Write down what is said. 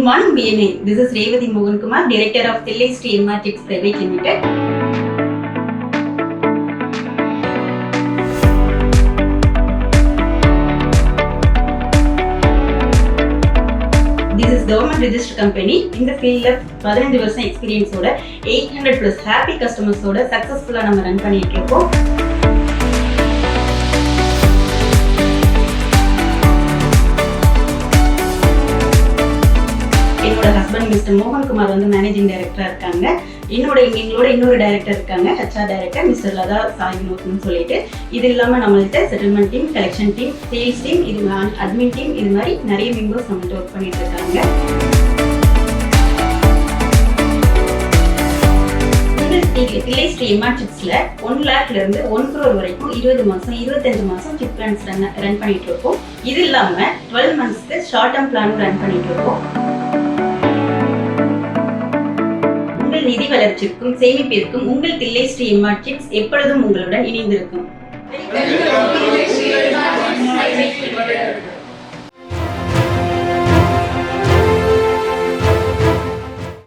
Good morning, BNA. This is Revathi Mohan Kumar, Director of Thillai Sri MR Chips Private Limited. This is government registered company. In the field of 15 வருஷம் experience ஓட 800 plus happy customers ஓட successfully நம்ம run பண்ணிட்டு இருக்கோம். என்னோட husband mister மோகன் குமார் வந்து managing டைரக்டரா இருக்காங்க. எங்களோட இன்னொரு டைரக்டர் இருக்காங்க, HR director mister Latha Sai வினோத்னு சொல்லிட்டு. இது இல்லாம நம்மள்ட்ட settlement team, collection team, sales team, இது அட்மின் டீம், இது மாதிரி நிறைய மெம்பர்ஸ் நம்மள்ட்ட ஒர்க் பண்ணிட்டு இருக்காங்க. தில்லை ஸ்ரீ MR சிப்ஸ்ல 1 lakhல இருந்து 1 crore வரைக்கும் 20 மாசம் 25 மாசம் சிப் பிளான்ஸ் ரன் பண்ணிட்டு இருக்கோம். இது இல்லாம 12 monthsக்கு ஷார்ட் டர்ம் பிளான் ரன் பண்ணிட்டு இருக்கோம். உங்கள் நிதி வளர்ச்சிக்கும் சேமிப்பிற்கும் உங்கள் தில்லை ஸ்ரீ MR சிப்ஸ் எப்பொழுதும் உங்களுடன் இணைந்திருக்கும்.